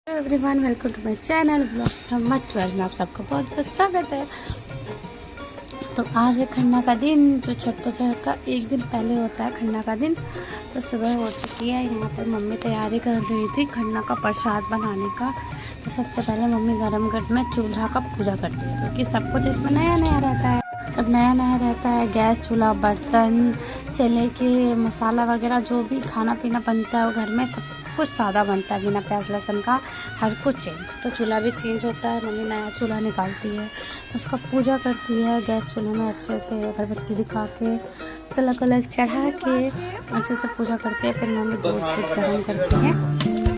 Hello everyone, welcome to my channel blog number 12 में आप सबका बहुत बहुत स्वागत है। तो आज है खन्ना का दिन, जो छठ पूजा का एक दिन पहले होता है खन्ना का दिन। तो सुबह हो चुकी है, यहाँ पर मम्मी तैयारी कर रही थी खन्ना का प्रसाद बनाने का। तो सबसे पहले मम्मी गरम गट में चूल्हा का पूजा करती है, क्योंकि सब कुछ इसमें नया नया रहता है। सब नया नया रहता है, गैस चूल्हा बर्तन से लेके मसाला वगैरह जो भी खाना पीना बनता है वो घर में सब कुछ सादा बनता है, बिना प्याज लहसुन का हर कुछ चेंज। तो चूल्हा भी चेंज होता है, मम्मी नया चूल्हा निकालती है, उसका पूजा करती है गैस चूल्हे में अच्छे से अगरबत्ती दिखा के तिलक उलक चढ़ा के अच्छे से पूजा करते हैं। फिर मम्मी दूध गर्म करती है,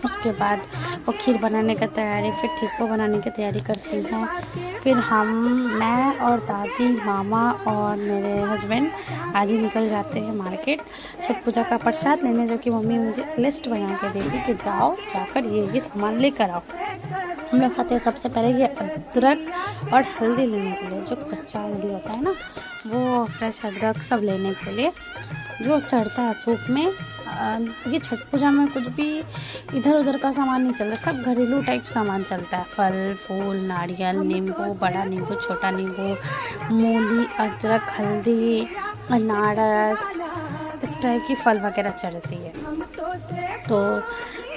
उसके बाद वो खीर बनाने का तैयारी, फिर ठेकुआ बनाने की तैयारी करती हैं। फिर मैं और दादी, मामा और मेरे हस्बैंड आदि निकल जाते हैं मार्केट छठ पूजा का प्रसाद लेने, जो कि मम्मी मुझे लिस्ट बना के देती कि जाओ जाकर ये सामान लेकर आओ। हम लोग खाते हैं सबसे पहले ये अदरक और हल्दी लेने के लिए, जो कच्चा हल्दी होता है ना वो, फ्रेश अदरक सब लेने के लिए जो चढ़ता है सूप में। ये छठ पूजा में कुछ भी इधर उधर का सामान नहीं चलता, सब घरेलू टाइप सामान चलता है। फल फूल, नारियल, नींबू, बड़ा नींबू, छोटा नींबू, मूली, अदरक, हल्दी, अनारस, इस टाइप की फल वगैरह चढ़ती है। तो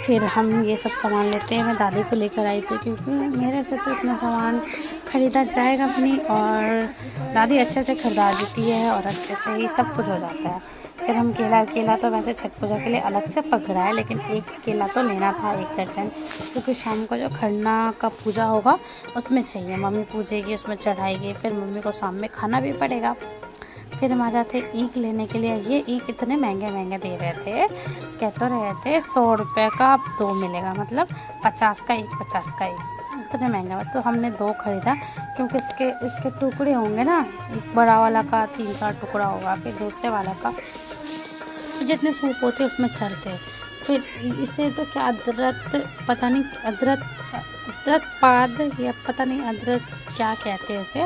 फिर हम ये सब सामान लेते हैं। मैं दादी को लेकर आई थी, क्योंकि मेरे से तो इतना सामान ख़रीदा जाएगा अपनी, और दादी अच्छे से खरीदा देती है और अच्छे से ही सब कुछ हो जाता है। फिर हम केला तो वैसे छठ पूजा के लिए अलग से पकड़ा है, लेकिन एक केला तो लेना था 1 दर्जन, क्योंकि शाम को जो खरना का पूजा होगा उसमें चाहिए। मम्मी पूजेगी, उसमें चढ़ाएगी, फिर मम्मी को शाम में खाना भी पड़ेगा। फिर हम आ जाते ईख लेने के लिए। ये ईख इतने महंगे दे रहे थे, कह तो रहे थे 100 रुपये का 2 मिलेगा, मतलब 50 का एक, 50 का एक, इतने महंगा। तो हमने 2 ख़रीदा, क्योंकि इसके टुकड़े होंगे ना, एक बड़ा वाला का 3-4 टुकड़ा होगा, फिर दूसरे वाला का जितने सूप होते उसमें चढ़ते। फिर इसे तो क्या अदरक, पता नहीं अदरक पाद या पता नहीं अदरक क्या कहते हैं इसे,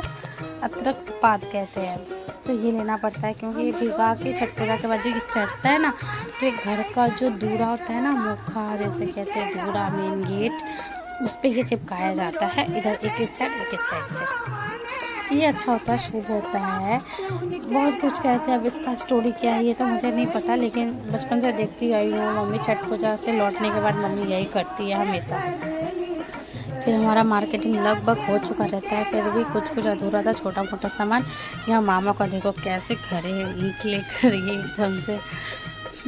अदरक पाद कहते हैं। तो ये लेना पड़ता है, क्योंकि ये भिगा के छठ पूजा के बाद जो चढ़ता है ना, तो एक घर का जो दूरा होता है ना, मुखा जैसे कहते हैं, दूरा मेन गेट, उस पर ये चिपकाया जाता है, इधर एक इस साइड से। ये अच्छा होता है, शुभ होता है, बहुत कुछ कहते हैं। अब इसका स्टोरी क्या है ये तो मुझे नहीं पता, लेकिन बचपन से देखती आई हूँ। मम्मी छठ पूजा से लौटने के बाद मम्मी यही करती है हमेशा। फिर हमारा मार्केटिंग लगभग हो चुका रहता है, फिर भी कुछ अधूरा था, छोटा मोटा सामान। यहाँ मामा का देखो कैसे खड़े हैं ईख लेकर, ये एकदम से।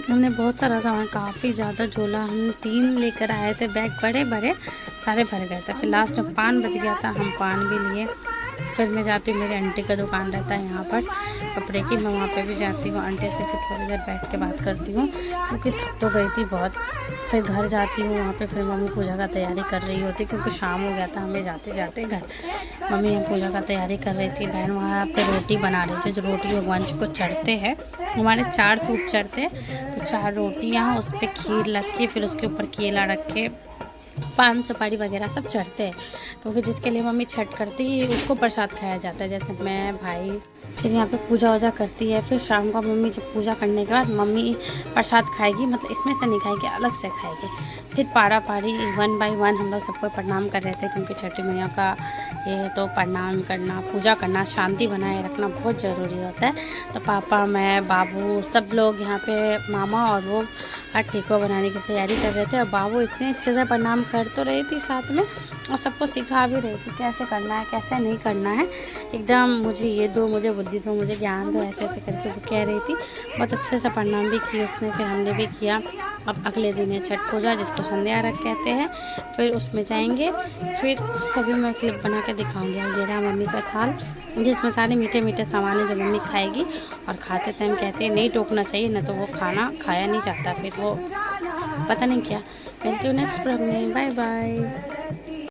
हमने बहुत सारा सामान, काफ़ी ज़्यादा झोला, हम 3 लेकर आए थे, बैग बड़े सारे भर गए थे। फिर लास्ट में पान बच गया था, हम पान भी लिए। फिर मैं जाती हूँ, मेरे आंटी का दुकान रहता है यहाँ पर कपड़े की, मैं वहाँ पे भी जाती हूँ। आंटी से फिर थोड़ी देर बैठ के बात करती हूँ, क्योंकि थक तो गई थी बहुत। फिर घर जाती हूँ, वहाँ पे फिर मम्मी पूजा का तैयारी कर रही होती, क्योंकि शाम हो गया था हमें जाते जाते घर। मम्मी यहाँ पूजा का तैयारी कर रही थी, बहन वहाँ पे रोटी बना रही थी। जो रोटी भगवान जी को चढ़ते हैं, हमारे 4 सूप चढ़ते हैं, तो 4 रोटी यहाँ, उस पर खीर रख के, फिर उसके ऊपर केला रख के, पान सुपारी वगैरह सब चढ़ते हैं, क्योंकि जिसके लिए मम्मी छठ करती है उसको प्रसाद खाया जाता है, जैसे मैं, भाई। फिर यहाँ पे पूजा वूजा करती है। फिर शाम को मम्मी जब पूजा करने के बाद मम्मी प्रसाद खाएगी, मतलब इसमें से नहीं खाएगी, अलग से खाएगी। फिर पारा पारी 1 बाय 1 हम लोग सबको प्रणाम कर रहे थे, क्योंकि छठी मैया का ये तो प्रणाम करना, पूजा करना, शांति बनाए रखना बहुत ज़रूरी होता है। तो पापा, मैं, बाबू, सब लोग यहाँ पे, मामा और वो ठेकुआ बनाने की तैयारी कर रहे थे। और बाबू इतने अच्छे से प्रणाम कर तो रही थी साथ में, और सबको सिखा भी रही थी कैसे करना है, कैसे नहीं करना है। एकदम मुझे ये दो, मुझे बुद्धि दो, मुझे ज्ञान दो, ऐसे ऐसे करके वो कह रही थी। बहुत अच्छे से प्रणाम भी किया उसने, फिर हमने भी किया। अब अगले दिन है छठ पूजा, जिसको संध्या रख कहते हैं। फिर उसमें जाएंगे, फिर उसका भी मैं क्लिप बना के दिखाऊंगी। ये रहा मम्मी का थाल, जिसमें सारे मीठे सामान है जो मम्मी खाएगी। और खाते टाइम कहते हैं नहीं टोकना चाहिए, ना तो वो खाना खाया नहीं जाता, फिर वो पता नहीं क्या। मिलती हूँ नेक्स्ट ब्लॉग में, बाय बाय।